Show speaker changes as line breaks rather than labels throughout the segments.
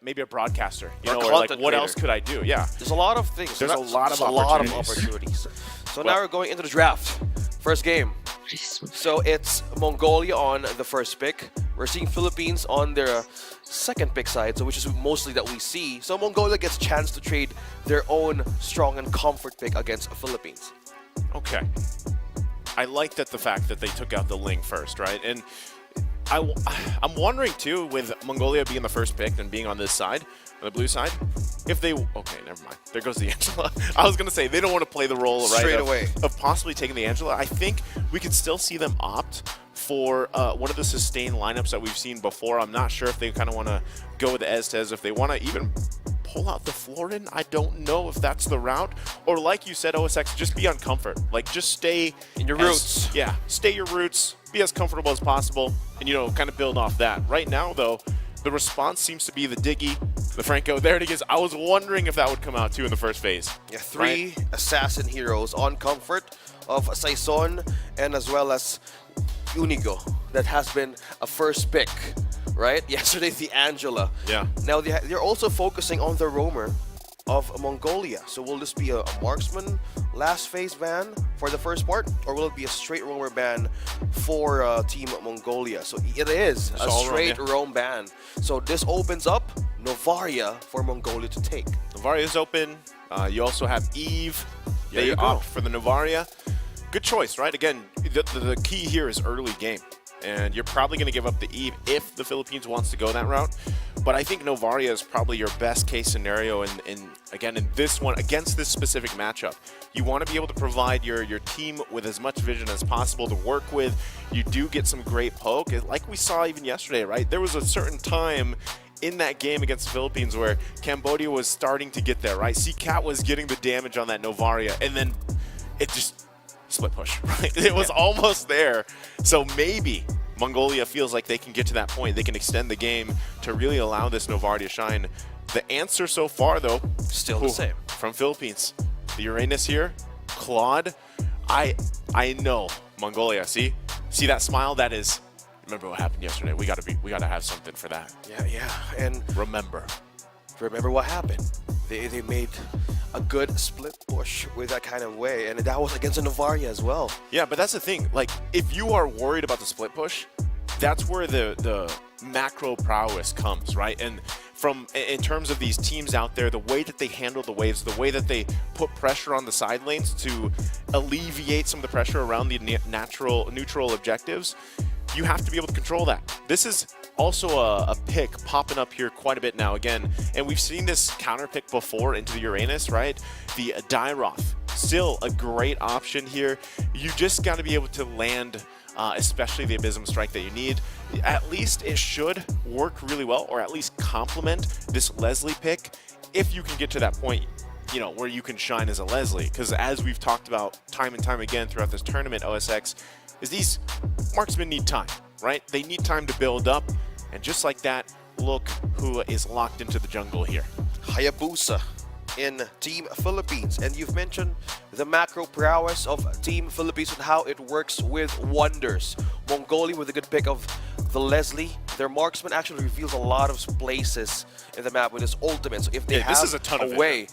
maybe a broadcaster, you
Or
know,
a
or like
content
what
creator.
else could I do? Yeah.
There's a lot of things.
There's a lot of
opportunities. So now we're going into the draft. First game. So it's Mongolia on the first pick. We're seeing Philippines on their second pick side, so which is mostly that we see. So Mongolia gets a chance to trade their own strong and comfort pick against Philippines.
Okay. I like that the fact that they took out the Ling first, right? And I'm wondering too, with Mongolia being the first pick and being on this side, on the blue side, if they, okay, never mind. There goes the Angela. I was going to say, they don't want to play the role, right,
Straight away
of possibly taking the Angela. I think we could still see them opt for one of the sustained lineups that we've seen before. I'm not sure if they kind of want to go with the Estes, if they want to even pull out the Florin. I don't know if that's the route. Or like you said, OSX, just be on comfort. Like, just stay
in your roots.
Yeah, stay your roots, be as comfortable as possible, and, you know, kind of build off that. Right now, though, the response seems to be the Diggy, the Franco. There it is. I was wondering if that would come out, too, in the first phase.
Yeah, three assassin heroes on comfort of Saison and as well as Unigo. That has been a first pick, right? Yesterday, the Angela.
Yeah.
Now, they're also focusing on the roamer of Mongolia. So will this be a marksman last phase ban for the first part, or will it be a straight roamer ban for Team Mongolia? So it is a straight roam ban. So this opens up Novaria for Mongolia to take.
Novaria is open. You also have Eve.
There
They
you go.
opt for the Novaria. Good choice, right? Again, the key here is early game. And you're probably going to give up the Eve if the Philippines wants to go that route. But I think Novaria is probably your best case scenario in this one, against this specific matchup. You want to be able to provide your team with as much vision as possible to work with. You do get some great poke, like we saw even yesterday, right? There was a certain time in that game against the Philippines where Cambodia was starting to get there, right? C-Cat was getting the damage on that Novaria, and then it just split push, right? It was almost there. So maybe Mongolia feels like they can get to that point. They can extend the game to really allow this Novaria to shine. The answer so far, though,
still the same.
From Philippines. The Uranus here, Claude. I know Mongolia. See that smile? That is. Remember what happened yesterday. We gotta have something for that.
Yeah. And
remember
what happened. They made a good split push with that kind of way, and that was against a Novaria as well.
Yeah, but that's the thing. Like, if you are worried about the split push, that's where the macro prowess comes, right? And in terms of these teams out there, the way that they handle the waves, the way that they put pressure on the side lanes to alleviate some of the pressure around the neutral objectives, you have to be able to control that. This is also a pick popping up here quite a bit now again, and we've seen this counter pick before into the Uranus, right? The Dairoth, still a great option here. You just got to be able to land, especially the Abysm Strike that you need. At least it should work really well, or at least complement this Leslie pick, if you can get to that point, you know, where you can shine as a Leslie. Because as we've talked about time and time again throughout this tournament, OSX, is these marksmen need time, right? They need time to build up. And just like that, look who is locked into the jungle here.
Hayabusa in Team Philippines. And you've mentioned the macro prowess of Team Philippines and how it works with wonders. Mongolia with a good pick of the Leslie. Their marksman actually reveals a lot of places in the map with his ultimate. So if they have
this is a ton of
way,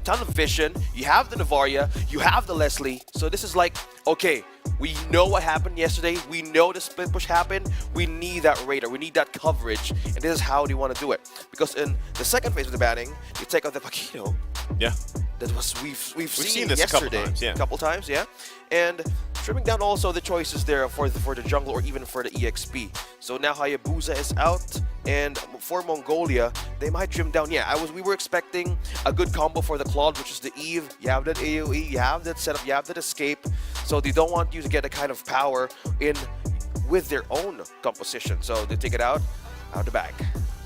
ton of vision. You have the Novaria, you have the Leslie. So this is like, okay, we know what happened yesterday. We know the split push happened. We need that radar. We need that coverage. And this is how they want to do it. Because in the second phase of the banning, you take out the Paquito.
Yeah.
That was we've seen
this
yesterday.
a couple times,
yeah. And trimming down also the choices there for the jungle or even for the EXP. So now Hayabusa is out, and for Mongolia, they might trim down. Yeah, we were expecting a good combo for the Claude, which is the Eve. You have that AoE, you have that setup, you have that escape. So they don't want you to get a kind of power in with their own composition. So they take it out the back.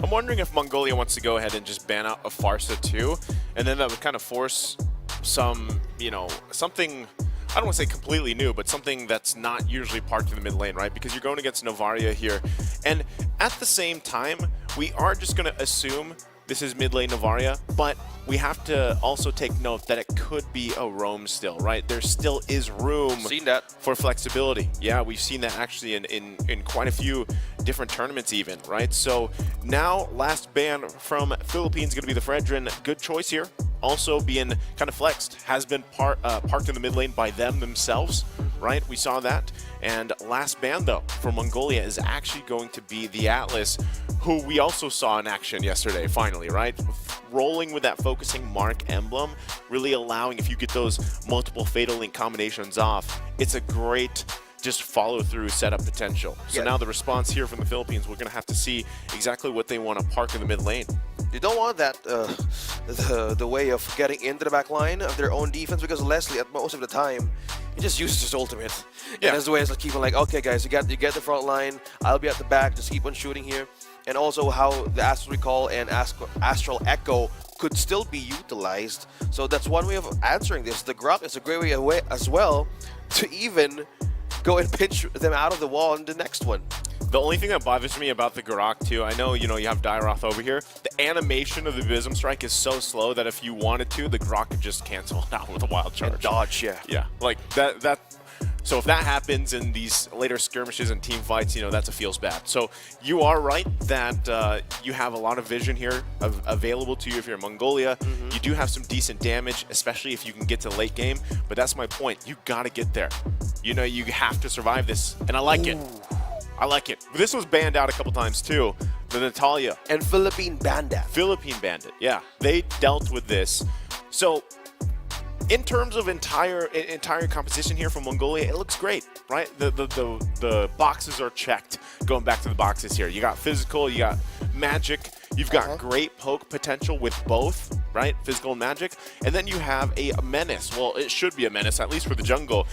I'm wondering if Mongolia wants to go ahead and just ban out a Farsa too, and then that would kind of force some, you know, something, I don't want to say completely new, but something that's not usually parked in the mid lane, right? Because you're going against Novaria here. And at the same time, we are just going to assume this is mid lane Novaria, but we have to also take note that it could be a roam still, right? There still is room
Seen that.
for flexibility. Yeah, we've seen that actually in quite a few different tournaments even, right? So now last ban from Philippines going to be the Fredrin. Good choice here. Also being kind of flexed, has been parked in the mid lane by them themselves, right? We saw that. And last ban though for Mongolia is actually going to be the Atlas, who we also saw in action yesterday, finally, right? Rolling with that focusing mark emblem, really allowing, if you get those multiple Fatal Link combinations off, it's a great just follow through setup potential. So now the response here from the Philippines, we're going to have to see exactly what they want to park in the mid lane.
You don't want that the way of getting into the back line of their own defense, because Leslie at most of the time he just uses his ultimate.
Yeah,
and that's the way it's like keeping like, okay guys, you get the front line, I'll be at the back, just keep on shooting here. And also how the Astral Recall and Astral Echo could still be utilized. So that's one way of answering this. The Grok is a great way as well to even go and pinch them out of the wall in the next one.
The only thing that bothers me about the Garok too, I know, you have Dairoth over here. The animation of the Abysm Strike is so slow that if you wanted to, the Garok could just cancel it out with a wild charge.
And dodge, yeah.
Yeah, like that. So if that happens in these later skirmishes and team fights, that's a feels bad. So you are right that you have a lot of vision here available to you if you're in Mongolia. You do have some decent damage, especially if you can get to late game. But that's my point. You got to get there. You have to survive this. And I like it. I like it. This was banned out a couple times too. The Natalia.
And Philippine Bandit.
Philippine Bandit, yeah. They dealt with this. So in terms of entire composition here from Mongolia, it looks great, right? The boxes are checked. Going back to the boxes here, you got physical, you got magic, you've got great poke potential with both, right? Physical and magic, and then you have a menace. Well, it should be a menace, at least for the jungle.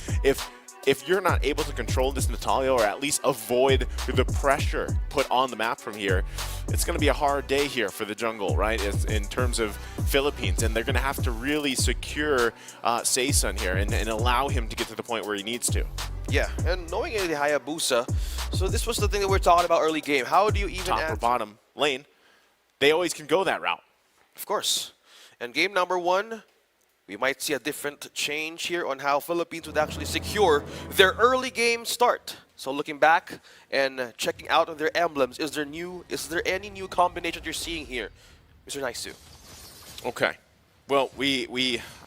If you're not able to control this Natalia, or at least avoid the pressure put on the map from here, it's going to be a hard day here for the jungle, right? In terms of Philippines, and they're going to have to really secure Seisun here and allow him to get to the point where he needs to.
Yeah, and knowing the Hayabusa, so this was the thing that we're talking about early game. How do you even
top or bottom lane? They always can go that route.
Of course. And game number 1, we might see a different change here on how Philippines would actually secure their early game start. So looking back and checking out on their emblems, is there any new combination you're seeing here, Mr. Nice?
Okay. Well,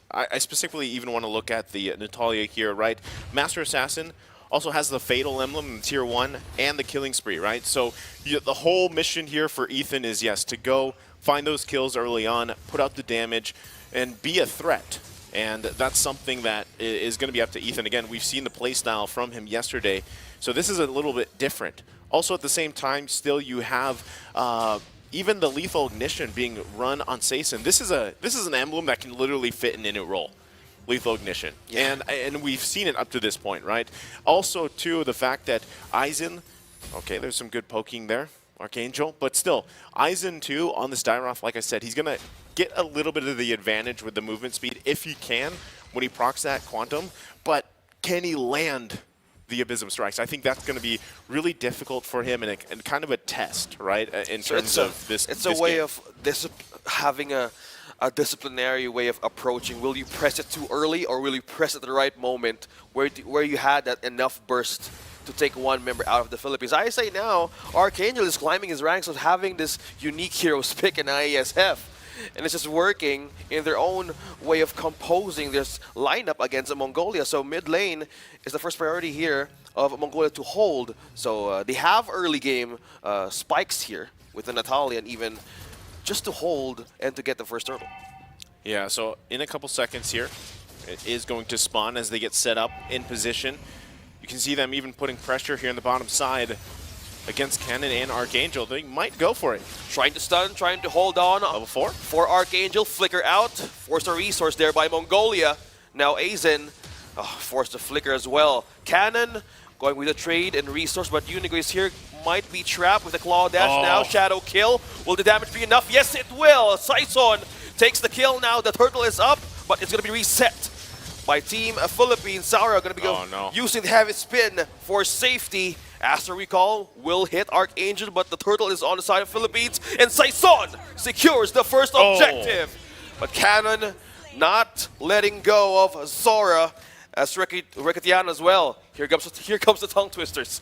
I specifically even want to look at the Natalia here, right? Master Assassin also has the Fatal Emblem in Tier 1 and the Killing Spree, right? So the whole mission here for Ethan is, yes, to go find those kills early on, put out the damage, and be a threat. And that's something that is going to be up to Ethan. Again, we've seen the playstyle from him yesterday, so this is a little bit different. Also, at the same time, still you have even the Lethal Ignition being run on Seisun. This is an emblem that can literally fit in any role. Lethal Ignition. Yeah. And we've seen it up to this point, right? Also, too, the fact that Aizen, okay, there's some good poking there, Archangel, but still, Aizen, too, on this Dairoth, like I said, he's going to get a little bit of the advantage with the movement speed if he can when he procs that Quantum, but can he land the Abysm Strikes? I think that's going to be really difficult for him and kind of a test, right, in terms of this. It's
a way of having a disciplinary way of approaching. Will you press it too early, or will you press it at the right moment where you had that enough burst to take one member out of the Philippines? I say now, Archangel is climbing his ranks of having this unique heroes pick in IESF. And it's just working in their own way of composing this lineup against Mongolia. So mid lane is the first priority here of Mongolia to hold. So they have early game spikes here with the Natalia, and even just to hold and to get the first turtle.
Yeah, so in a couple seconds here, it is going to spawn as they get set up in position. You can see them even putting pressure here on the bottom side against Cannon and Archangel. They might go for it.
Trying to stun, trying to hold on.
Level 4.
For Archangel, flicker out. Forced a resource there by Mongolia. Now Aizen forced a flicker as well. Cannon going with a trade and resource, but Unigo is here. Might be trapped with a claw dash now. Shadow kill. Will the damage be enough? Yes, it will. Sison takes the kill now. The turtle is up, but it's going to be reset by Team Philippines. Saura going to be using the heavy spin for safety. Astral Recall will hit Archangel, but the turtle is on the side of Philippines, and Sison secures the first objective. But Cannon not letting go of Zora as Rekatiana as well. Here comes the tongue twisters.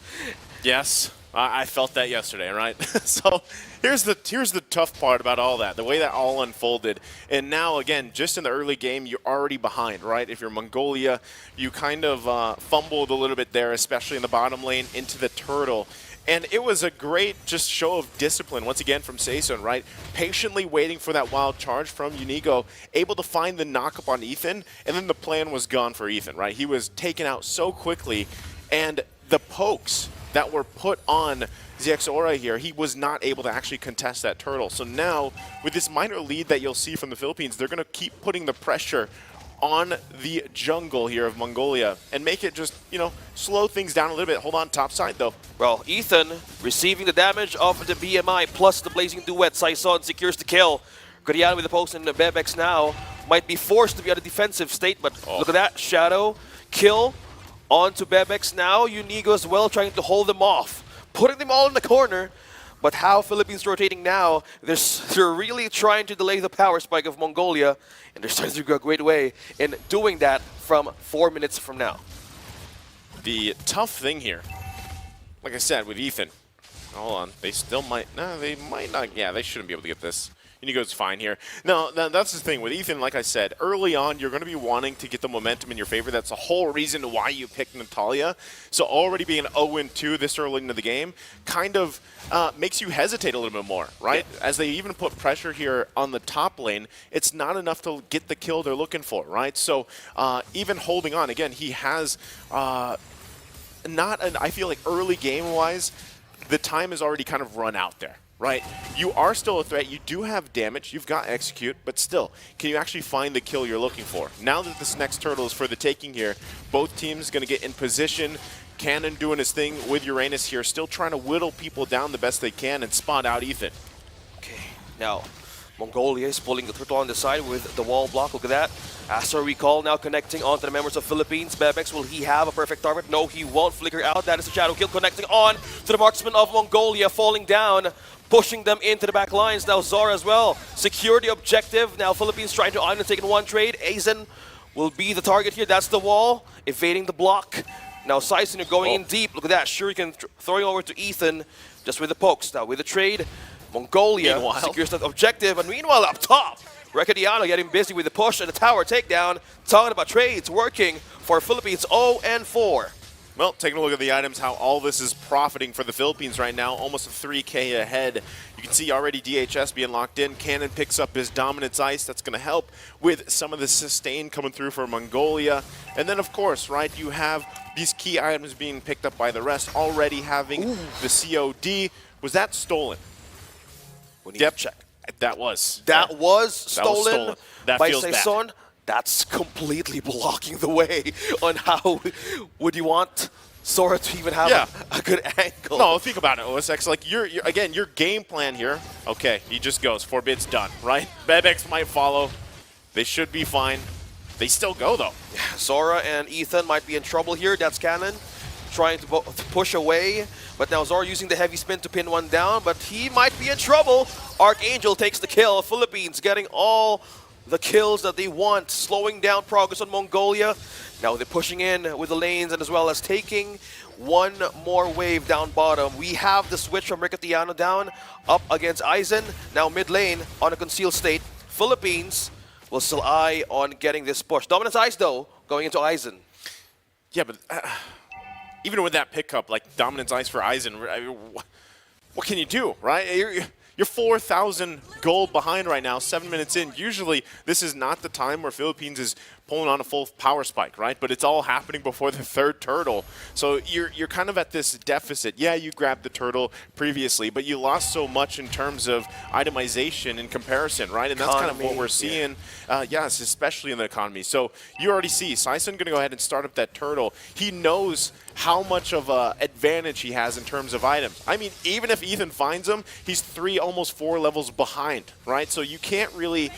Yes. I felt that yesterday, right? So here's the tough part about all that, the way that all unfolded. And now, again, just in the early game, you're already behind, right? If you're Mongolia, you kind of fumbled a little bit there, especially in the bottom lane into the turtle. And it was a great just show of discipline, once again, from Saison, right? Patiently waiting for that wild charge from Unigo, able to find the knock-up on Ethan, and then the plan was gone for Ethan, right? He was taken out so quickly, and the pokes that were put on ZXORA here, he was not able to actually contest that turtle. So now, with this minor lead that you'll see from the Philippines, they're going to keep putting the pressure on the jungle here of Mongolia and make it just, you know, slow things down a little bit. Hold on, top side though.
Well, Ethan receiving the damage of the BMI plus the Blazing Duet. Saison secures the kill. Guriano with the post and the Bebex now might be forced to be on a defensive state, but look at that. Shadow, kill onto Bebex now. Unigo as well trying to hold them off, putting them all in the corner. But how Philippines rotating now, they're really trying to delay the power spike of Mongolia, and they're starting to go a great way in doing that from 4 minutes from now.
The tough thing here, like I said, with Ethan, hold on, they still might, no, they might not, yeah, they shouldn't be able to get this. Unigo's fine here. No, that's the thing with Ethan, like I said, early on, you're going to be wanting to get the momentum in your favor. That's the whole reason why you picked Natalia. So already being 0-2 this early into the game kind of makes you hesitate a little bit more, right? Yeah. As they even put pressure here on the top lane, it's not enough to get the kill they're looking for, right? So even holding on, again, he has I feel like early game-wise, the time is already kind of run out there. Right, you are still a threat, you do have damage, you've got execute, but still, can you actually find the kill you're looking for? Now that this next turtle is for the taking here, both teams going to get in position. Cannon doing his thing with Uranus here, still trying to whittle people down the best they can and spot out Ethan.
Okay, now Mongolia is pulling the turtle on the side with the wall block. Look at that. Astro Recall now connecting onto the members of Philippines. Bebex, will he have a perfect target? No, he won't. Flicker out. That is a shadow kill connecting on to the marksman of Mongolia, falling down, pushing them into the back lines. Now Zora as well. Secure the objective. Now Philippines trying to island take in one trade. Aizen will be the target here. That's the wall. Evading the block. Now Saison, you're going in deep. Look at that. Shuriken throwing over to Ethan just with the pokes. Now with the trade, Mongolia secures that objective. And meanwhile up top, Recadiano getting busy with the push and the tower takedown. Talking about trades working for Philippines 0-4.
Well, taking a look at the items, how all this is profiting for the Philippines right now, almost 3K ahead. You can see already DHS being locked in. Cannon picks up his Dominance Ice. That's going to help with some of the sustain coming through for Mongolia. And then, of course, right, you have these key items being picked up by the rest, already having the COD. Was that stolen?
We need to check.
That was
stolen
that
by
feels
Saison.
bad.
That's completely blocking the way on how would you want Zora to even have a good angle.
No, think about it, OSX. Like, again, your game plan here, okay, he just goes, Forbid's done, right? Bebex might follow. They should be fine. They still go, though.
Zora and Ethan might be in trouble here. That's Cannon trying to push away. But now Zora using the heavy spin to pin one down, but he might be in trouble. Archangel takes the kill. Philippines getting all the kills that they want, slowing down progress on Mongolia. Now they're pushing in with the lanes and as well as taking one more wave down bottom. We have the switch from Recatiano down, up against Aizen. Now mid lane on a concealed state. Philippines will still eye on getting this push. Dominance Ice though, going into Aizen.
Yeah, but even with that pickup, like Dominance Ice for Aizen, I mean, what can you do, right? You're 4,000 gold behind right now, 7 minutes in. Usually, this is not the time where Philippines is pulling on a full power spike, right? But it's all happening before the third turtle. So you're kind of at this deficit. Yeah, you grabbed the turtle previously, but you lost so much in terms of itemization in comparison, right? And that's kind of what we're seeing, yes, especially in the economy. So you already see Saison going to go ahead and start up that turtle. He knows how much of an advantage he has in terms of items. I mean, even if Ethan finds him, he's almost 4 levels behind, right? So you can't really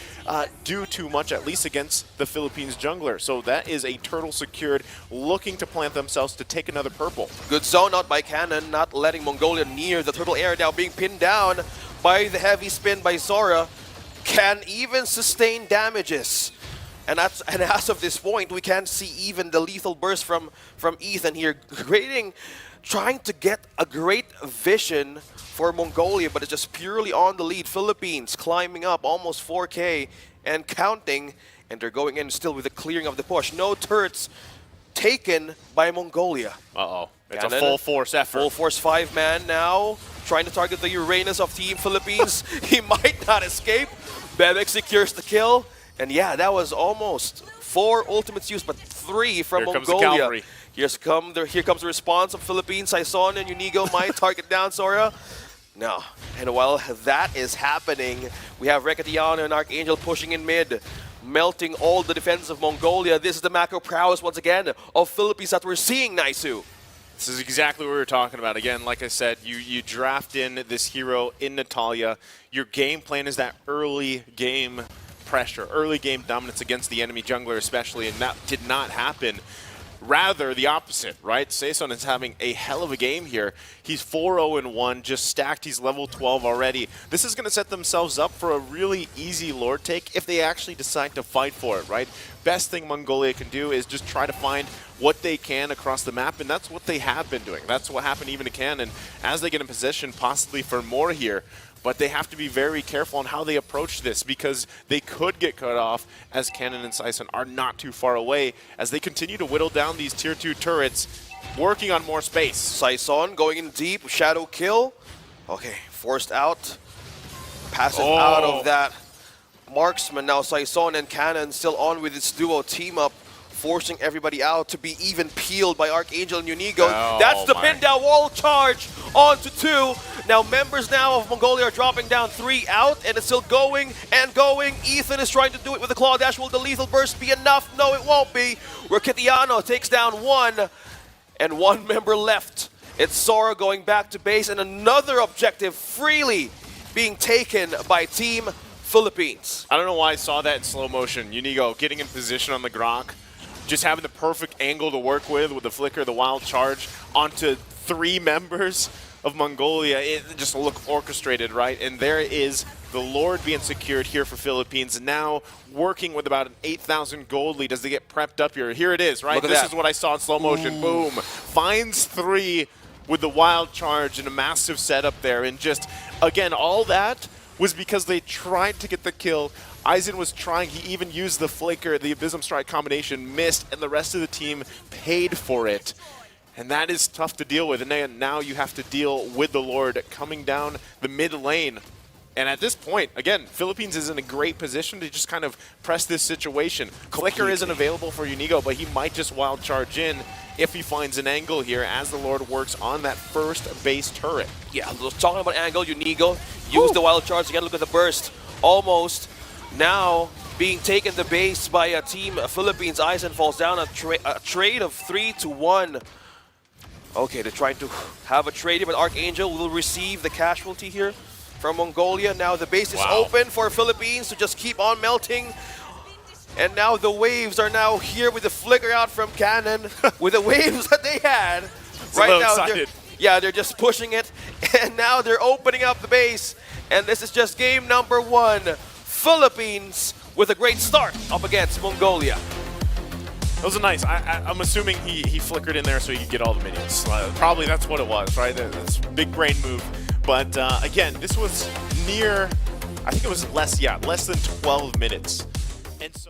do too much, at least against the Philippines jungler. So that is a turtle secured, looking to plant themselves to take another purple.
Good zone out by Cannon, not letting Mongolia near the turtle area, now being pinned down by the heavy spin by Zora. Can even sustain damages. And as of this point, we can't see even the lethal burst from Ethan here, trying to get a great vision for Mongolia, but it's just purely on the lead. Philippines climbing up almost 4K and counting, and they're going in still with the clearing of the push. No turrets taken by Mongolia.
Uh-oh. It's
Cannon,
a full force effort.
Full force 5-man now, trying to target the Uranus of Team Philippines. He might not escape. Bebek secures the kill. And yeah, that was almost 4 ultimates used, but 3 from
Here comes the
Mongolia.
cavalry.
Here comes the response of Philippines. Saison and Unigo might target down Sora. No. And while that is happening, we have Rekatiano and Archangel pushing in mid, melting all the defense of Mongolia. This is the macro prowess once again of Philippines that we're seeing, Naisu.
This is exactly what we were talking about. Again, like I said, you draft in this hero in Natalia. Your game plan is that early game pressure, early game dominance against the enemy jungler especially, and that did not happen. Rather, the opposite, right? Saison is having a hell of a game here. He's 4-0-1, just stacked. He's level 12 already. This is going to set themselves up for a really easy Lord take if they actually decide to fight for it, right? Best thing Mongolia can do is just try to find what they can across the map, and that's what they have been doing. That's what happened even to Cannon as they get in position possibly for more here. But they have to be very careful on how they approach this because they could get cut off as Cannon and Saison are not too far away as they continue to whittle down these tier 2 turrets, working on more space.
Saison going in deep, shadow kill. Okay, forced out. Passive out of that marksman. Now Saison and Cannon still on with its duo team up, forcing everybody out to be even peeled by Archangel and Unigo. That's the pin down wall charge onto 2. Now members now of Mongolia are dropping down 3 out, and it's still going and going. Ethan is trying to do it with the claw dash. Will the lethal burst be enough? No, it won't be. Rekatiano takes down 1, and 1 member left. It's Sora going back to base, and another objective freely being taken by Team Philippines.
I don't know why I saw that in slow motion. Unigo getting in position on the Grok, just having the perfect angle to work with the flicker, the wild charge onto 3 members of Mongolia. It just looked orchestrated, right? And there is the Lord being secured here for Philippines, now working with about an 8,000 gold lead as they get prepped up here. Here it is, right? This is what I saw in slow motion. Boom. Finds 3 with the wild charge and a massive setup there. And just, again, all that was because they tried to get the kill. Aizen was trying, he even used the flicker, the Abysm Strike combination, missed, and the rest of the team paid for it. And that is tough to deal with. And now you have to deal with the Lord coming down the mid lane. And at this point, again, Philippines is in a great position to just kind of press this situation. Flicker isn't available for Unigo, but he might just wild charge in if he finds an angle here as the Lord works on that first base turret.
Yeah, talking about angle, Unigo used the wild charge again. Look at the burst. Almost now being taken to base by a Team Philippines. Aizen falls down, a trade of 3-1. Okay, they're trying to have a trade here, but Archangel will receive the casualty here from Mongolia. Now the base is open for Philippines to just keep on melting. And now the waves are now here with the flicker out from Cannon with the waves that they had. Right now, they're just pushing it. And now they're opening up the base. And this is just game number 1. Philippines with a great start up against Mongolia.
That was a nice. I'm assuming he flickered in there so he could get all the minions. Probably that's what it was, right? That's a big brain move. But again, this was near, I think it was less than 12 minutes. And so